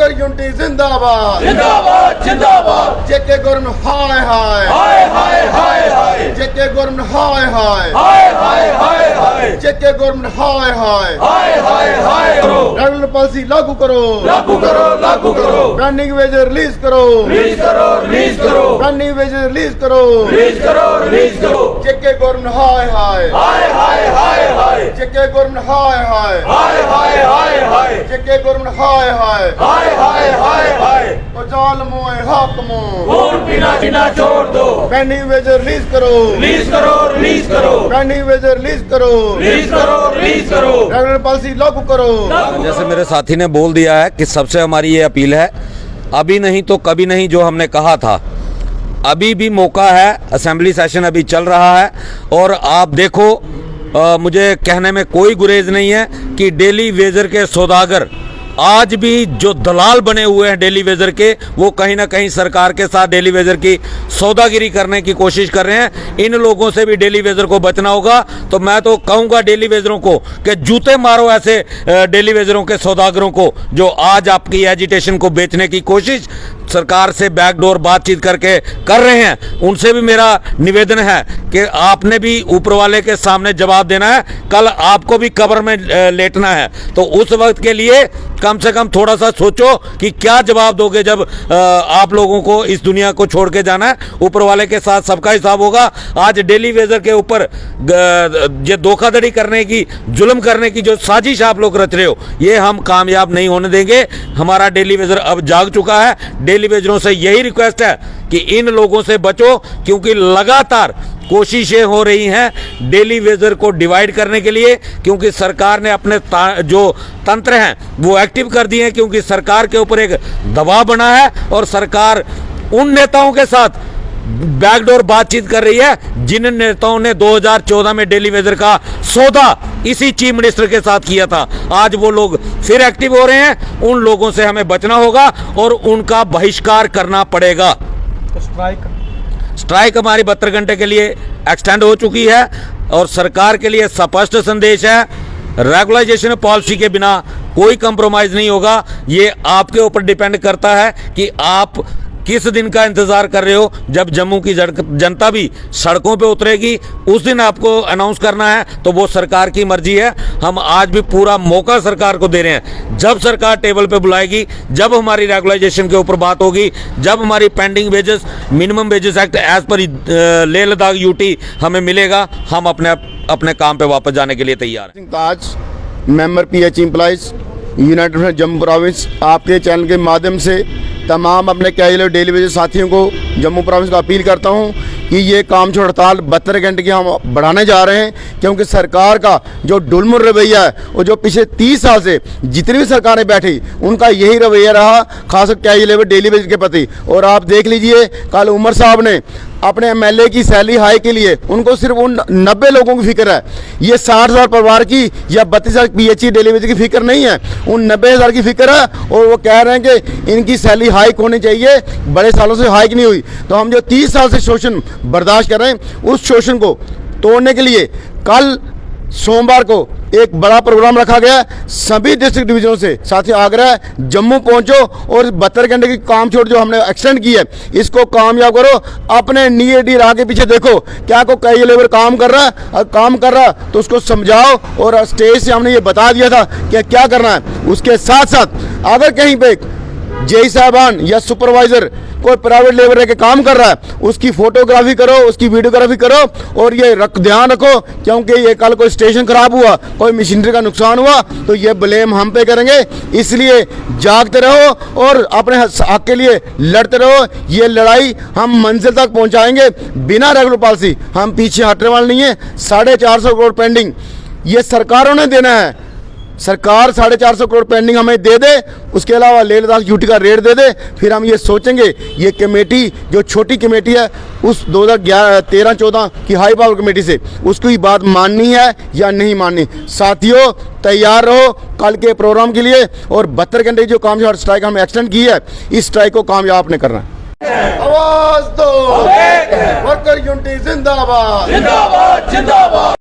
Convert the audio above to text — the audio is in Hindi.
वर्कर यूनिटी जिंदाबाद जिंदाबाद जिंदाबाद। जेके गवर्नमेंट हाय हाय हाय हाय हाय हाय जेके गवर्नमेंट हाय हाय हाय हाय हाय हाय जेके गवर्नमेंट हाय हाय हाय हाय हाय करो, रेगुलर पॉलिसी लागू करो, लागू करो, लागू करो, पेंडिंग वेजेस रिलीज करो, रिलीज करो, रिलीज करो, पेंडिंग वेजेस रिलीज करो, रिलीज करो, रिलीज करो। जेके गवर्नमेंट हाय हाय हाय हाय हाय हाय जेके गवर्नमेंट हाय हाय हाय हाय हाय हाय जेके गवर्नमेंट हाय हाय हाय हाय हाय हाय। ओ जालिमों ए हाकिमों खून पीना जीना छोड़ दो, पेंडिंग वेजेस रिलीज करो, रिलीज करो, रिलीज करो, पेंडिंग वेजेस रिलीज करो, रिलीज करो, रिलीज करो। रेगुलर पॉलिसी लागू करो। जैसे मेरे साथी ने बोल दिया है कि सबसे हमारी ये अपील है, अभी नहीं तो कभी नहीं जो हमने कहा था, अभी भी मौका है। असेंबली सेशन अभी चल रहा है और आप देखो, मुझे कहने में कोई गुरेज नहीं है कि डेली वेजर के सौदागर आज भी जो दलाल बने हुए हैं डेली वेजर के, वो कहीं ना कहीं सरकार के साथ डेली वेजर की सौदागिरी करने की कोशिश कर रहे हैं। इन लोगों से भी डेली वेजर को बचना होगा। तो मैं तो कहूँगा डेली वेजरों को कि जूते मारो ऐसे डेली वेजरों के सौदागरों को जो आज आपकी एजिटेशन को बेचने की कोशिश सरकार से बैकडोर बातचीत करके कर रहे हैं। उनसे भी मेरा निवेदन है कि आपने भी ऊपर वाले के सामने जवाब देना है, कल आपको भी कब्र में लेटना है। तो उस वक्त के लिए कम से कम थोड़ा सा सोचो कि क्या जवाब दोगे जब आप लोगों को इस दुनिया को छोड़ के जाना है। ऊपर वाले के साथ सबका हिसाब होगा। आज डेली वेजर के ऊपर ये धोखाधड़ी करने की, जुल्म करने की जो साजिश आप लोग रच रहे हो, ये हम कामयाब नहीं होने देंगे। हमारा डेली वेजर अब जाग चुका है। डेली वेजरों से यही रिक्वेस्ट है कि इन लोगों से बचो, क्योंकि लगातार कोशिशें हो रही हैं डेली वेजर को डिवाइड करने के लिए, क्योंकि सरकार ने अपने जो तंत्र हैं वो एक्टिव कर दिए हैं, क्योंकि सरकार के ऊपर एक दबाव बना है और सरकार उन नेताओं के साथ बैकडोर बातचीत कर रही है जिन नेताओं ने 2014 में डेली वेजर का सौदा इसी चीफ मिनिस्टर के साथ किया था। आज वो लोग फिर एक्टिव हो रहे हैं। उन लोगों से हमें बचना होगा और उनका बहिष्कार करना पड़ेगा। स्ट्राइक हमारी 72 घंटे के लिए एक्सटेंड हो चुकी है और सरकार के लिए स्पष्ट संदेश है, रेगुलाइजेशन पॉलिसी के बिना कोई कंप्रोमाइज नहीं होगा। ये आपके ऊपर डिपेंड करता है कि आप किस दिन का इंतजार कर रहे हो। जब जम्मू की जनता भी सड़कों पे उतरेगी उस दिन आपको अनाउंस करना है, तो वो सरकार की मर्जी है। हम आज भी पूरा मौका सरकार को दे रहे हैं। जब सरकार टेबल पे बुलाएगी, जब हमारी रेगुलाइजेशन के ऊपर बात होगी, जब हमारी pending wages, minimum wages act as पर लेह लद्दाख यूटी हमें मिलेगा, हम अपने काम पे वापस जाने के लिए तैयार हैं। Taj member PH employees united Jammu province, आपके चैनल के माध्यम से तमाम अपने कैजुअल डेली वेजेस साथियों को जम्मू प्रोविंस को अपील करता हूं कि ये काम छोड़ हड़ताल 72 घंटे की हम बढ़ाने जा रहे हैं, क्योंकि सरकार का जो डुलमुल रवैया है वो जो पिछले 30 साल से जितनी भी सरकारें बैठी उनका यही रवैया रहा, खासकर कैजुअल डेली वेज के प्रति। और आप देख लीजिए, कल उमर साहब ने अपने MLA की सैलरी हाई के लिए उनको सिर्फ उन 90 लोगों की फिक्र है। ये 60,000 परिवार की या 32,000 PH डेली वेज की फिक्र नहीं है, उन 90,000 की फिक्र है। और वो कह रहे हैं कि इनकी सैलरी हाइक होनी चाहिए, बड़े सालों से हाइक नहीं हुई। तो हम जो 30 साल से शोषण बर्दाश्त कर रहे हैं, उस शोषण को तोड़ने के लिए कल सोमवार को एक बड़ा प्रोग्राम रखा गया। सभी डिस्ट्रिक्ट डिवीजनों से साथियों आग्रह है, जम्मू पहुंचो और 72 घंटे की काम छोड़ जो हमने एक्सटेंड की है इसको कामयाब करो। अपने नीड राह के पीछे देखो, क्या को कई लेबर काम कर रहा है, और काम कर रहा तो उसको समझाओ। और स्टेज से हमने ये बता दिया था कि क्या करना है। उसके साथ साथ अगर कहीं पे जेई साहबान या सुपरवाइजर कोई प्राइवेट लेबर के काम कर रहा है, उसकी फोटोग्राफी करो, उसकी वीडियोग्राफी करो। और ये ध्यान रखो, क्योंकि ये कल कोई स्टेशन खराब हुआ, कोई मशीनरी का नुकसान हुआ तो ये ब्लेम हम पे करेंगे। इसलिए जागते रहो और अपने हक के लिए लड़ते रहो। ये लड़ाई हम मंजिल तक पहुंचाएंगे बिना रेगुलर पॉलिसी। हम पीछे हटने वाले नहीं है। 450 करोड़ पेंडिंग ये सरकारों ने देना है। सरकार 450 करोड़ पेंडिंग हमें दे दे, उसके अलावा लेह लद्दाख यूटी का रेट दे दे, फिर हम ये सोचेंगे। ये कमेटी जो छोटी कमेटी है उस 2013-14 की हाई पावर कमेटी से उसको ही बात माननी है या नहीं माननी। साथियों तैयार रहो कल के प्रोग्राम के लिए। और 72 घंटे जो कामयाब स्ट्राइक हमें एक्सटेंड की है, इस स्ट्राइक को कामयाब आपने करना है। आवाज दो, वर्कर यूनिटी जिंदाबाद जिंदाबाद जिंदाबाद।